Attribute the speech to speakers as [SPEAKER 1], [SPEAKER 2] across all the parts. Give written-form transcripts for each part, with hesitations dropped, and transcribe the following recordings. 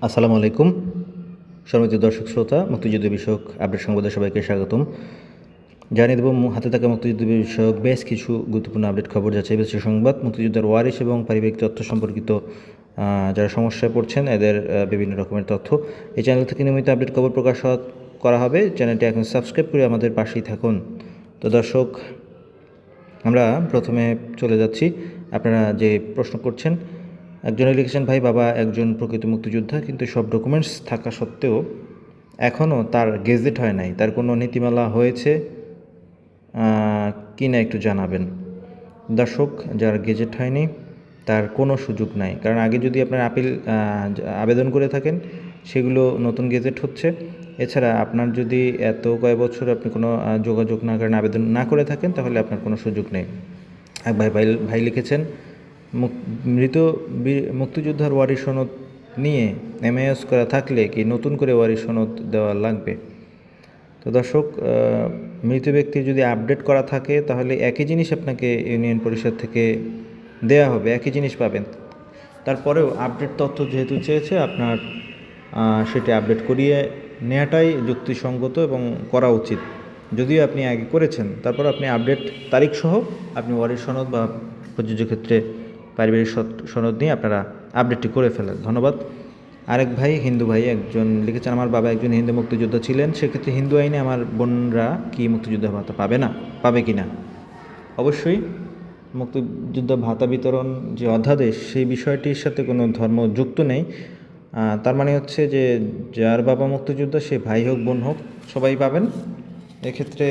[SPEAKER 1] আসসালামু আলাইকুম। সম্মানিত দর্শক শ্রোতা, মুক্তিযুদ্ধ বিষয়ক আপডেট সংবাদে সবাইকে স্বাগতম। জানিয়ে দেব হাতে থাকা মুক্তিযুদ্ধ বিষয়ক বেশ কিছু গুরুত্বপূর্ণ আপডেট খবর যাচাই বাছাই সংবাদ, মুক্তিযোদ্ধার ওয়ারিশ এবং পারিবারিক তথ্য সম্পর্কিত যারা সমস্যায় পড়ছেন এদের বিভিন্ন রকমের তথ্য এই চ্যানেল থেকে নিয়মিত আপডেট খবর প্রকাশ করা হবে। চ্যানেলটি এখন সাবস্ক্রাইব করে আমাদের পাশেই থাকুন। তো দর্শক, আমরা প্রথমে চলে যাচ্ছি। আপনারা যে প্রশ্ন করছেন, একজনে লিখেছেন, ভাই বাবা একজন প্রকৃত মুক্তিযোদ্ধা, কিন্তু সব ডকুমেন্টস থাকা সত্ত্বেও এখনও তার গেজেট হয় নাই, তার কোনো নীতিমালা হয়েছে কি না একটু জানাবেন। দর্শক, যার গেজেট হয়নি তার কোনো সুযোগ নাই, কারণ আগে যদি আপনার আবেদন করে থাকেন সেগুলো নতুন গেজেট হচ্ছে। এছাড়া আপনার যদি এত কয়েক বছর আপনি কোনো যোগাযোগ না করেন, আবেদন না করে থাকেন, তাহলে আপনার কোনো সুযোগ নেই। এক ভাই লিখেছেন, মৃত মুক্তিযোদ্ধার ওয়ারিশ সনদ নিয়ে এমএএস করা থাকলে কি নতুন করে ওয়ারিশ সনদ দেওয়া লাগবে? তো দর্শক, মৃত ব্যক্তির যদি আপডেট করা থাকে তাহলে একই জিনিস আপনাকে ইউনিয়ন পরিষদ থেকে দেয়া হবে, একই জিনিস পাবেন। তারপরেও আপডেট তথ্য যেহেতু চেয়েছে, আপনার সেটি আপডেট করিয়ে নেওয়াটাই যুক্তিসঙ্গত এবং করা উচিত। যদিও আপনি আগে করেছেন, তারপর আপনি আপডেট তারিখসহ আপনি ওয়ারিশ সনদ বা প্রযোজ্য ক্ষেত্রে পারিবারিক সনদ নিয়ে আপনারা আপডেটটি করে ফেলেন। ধন্যবাদ। আরেক ভাই, হিন্দু ভাই একজন লিখেছেন, আমার বাবা একজন হিন্দু মুক্তিযোদ্ধা ছিলেন, সেক্ষেত্রে হিন্দু আইনে আমার বোনরা কি মুক্তিযোদ্ধা ভাতা পাবে কি না? অবশ্যই মুক্তিযোদ্ধা ভাতা বিতরণ যে অধ্যাদেশ, সেই বিষয়টির সাথে কোনো ধর্ম যুক্ত নেই। তার মানে হচ্ছে যে যার বাবা মুক্তিযোদ্ধা, সে ভাই হোক বোন হোক, সবাই পাবেন। এক্ষেত্রে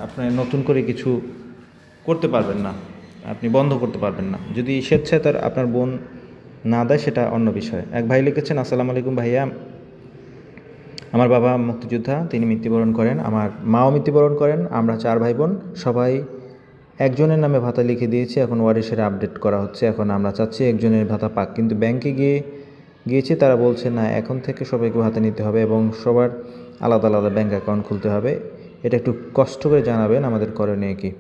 [SPEAKER 1] আপনি নতুন করে কিছু করতে পারবেন না, আপনি বন্ধ করতে পারবেন না। যদি স্বেচ্ছায় তার আপনার বোন না দেয়, সেটা অন্য বিষয়। এক ভাই লিখেছেন, আসসালামু আলাইকুম ভাইয়া, আমার বাবা মুক্তিযোদ্ধা, তিনি মৃত্যুবরণ করেন, আমার মাও মৃত্যুবরণ করেন, আমরা 4 ভাই বোন, সবাই একজনের নামে ভাতা লিখে দিয়েছি, এখন ওয়ারিশের আপডেট করা হচ্ছে। এখন আমরা চাচ্ছি একজনের ভাতা পাক, কিন্তু ব্যাংকে গিয়েছি, তারা বলছে না, এখন থেকে সবাইকে ভাতা নিতে হবে এবং সবার আলাদা আলাদা ব্যাংক অ্যাকাউন্ট খুলতে হবে। এটা একটু কষ্ট করে জানাবেন আমাদের করণীয় কি।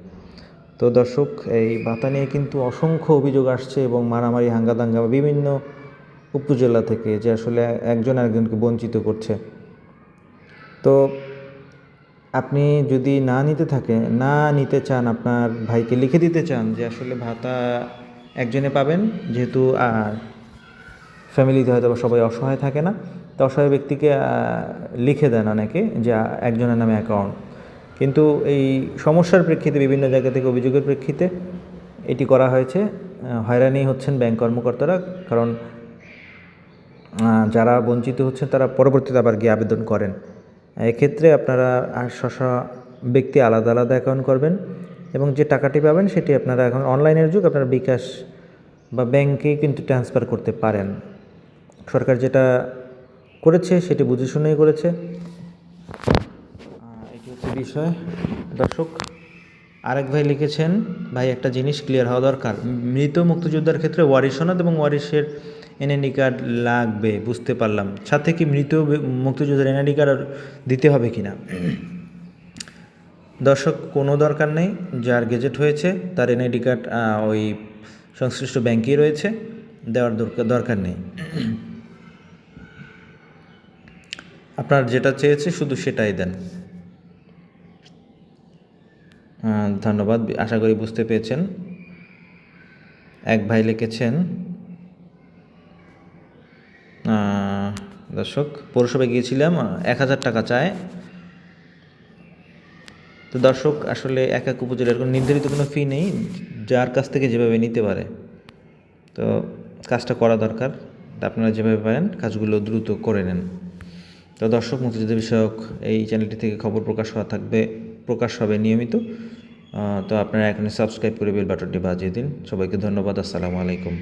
[SPEAKER 1] তো দর্শক, এই ভাতা নিয়ে কিন্তু অসংখ্য অভিযোগ আসছে এবং মারামারি হাঙ্গাদাঙ্গা বিভিন্ন উপজেলা থেকে, যে আসলে একজন আরেকজনকে বঞ্চিত করছে। তো আপনি যদি না নিতে চান, আপনার ভাইকে লিখে দিতে চান যে আসলে ভাতা একজনে পাবেন, যেহেতু ফ্যামিলিতে হয়তো সবাই অসহায় থাকে না, তো অসহায় ব্যক্তিকে লিখে দেন অনেকে যে একজনের নামে অ্যাকাউন্ট। কিন্তু এই সমস্যার প্রেক্ষিতে, বিভিন্ন জায়গা থেকে অভিযোগের প্রেক্ষিতে এটি করা হয়েছে। হয়রানি হচ্ছেন ব্যাংক কর্মকর্তারা, কারণ যারা বঞ্চিত হচ্ছেন তারা পরবর্তীতে আবার গিয়ে আবেদন করেন। এক্ষেত্রে আপনারা ব্যক্তি আলাদা আলাদা অ্যাকাউন্ট করবেন এবং যে টাকাটি পাবেন সেটি আপনারা, এখন অনলাইনের যুগ, আপনারা বিকাশ বা ব্যাংকেই কিন্তু ট্রান্সফার করতে পারেন। সরকার যেটা করেছে সেটি বুঝে শুনেই করেছে, এটি হচ্ছে বিষয়। দর্শক, আরেক ভাই লিখেছেন, ভাই একটা জিনিস ক্লিয়ার হওয়া দরকার, মৃত মুক্তিযোদ্ধার ক্ষেত্রে ওয়ারিশ সনদ এবং ওয়ারিশের এনআইডি কার্ড লাগবে, বুঝতে পারলাম। সাথে কি মৃত মুক্তিযোদ্ধার এনআইডি কার্ড দিতে হবে কি না? দর্শক, কোনো দরকার নেই। যার গেজেট হয়েছে তার এনআইডি কার্ড ওই সংশ্লিষ্ট ব্যাংকেই রয়েছে, দেওয়ার দরকার নেই। আপনার যেটা চেয়েছে শুধু সেটাই দেন। ধন্যবাদ, আশা করি বুঝতে পেরেছেন। এক ভাই লিখেছেন, দর্শক, পৌরসভায় গিয়েছিলাম, 1000 টাকা চায়। তো দর্শক, আসলে এক উপজেলার কোনো নির্ধারিত কোনো ফি নেই, যার কাছ থেকে যেভাবে নিতে পারে। তো কাজটা করা দরকার, আপনারা যেভাবে পারেন কাজগুলো দ্রুত করে নেন। তো দর্শক, মুক্তিযুদ্ধ বিষয়ক এই চ্যানেলটি থেকে খবর প্রকাশ হবে নিয়মিত। তো আপনারা এখানে সাবস্ক্রাইব করে বেল বাটনটি বাজিয়ে দিন। সবাইকে ধন্যবাদ। আসসালামু আলাইকুম।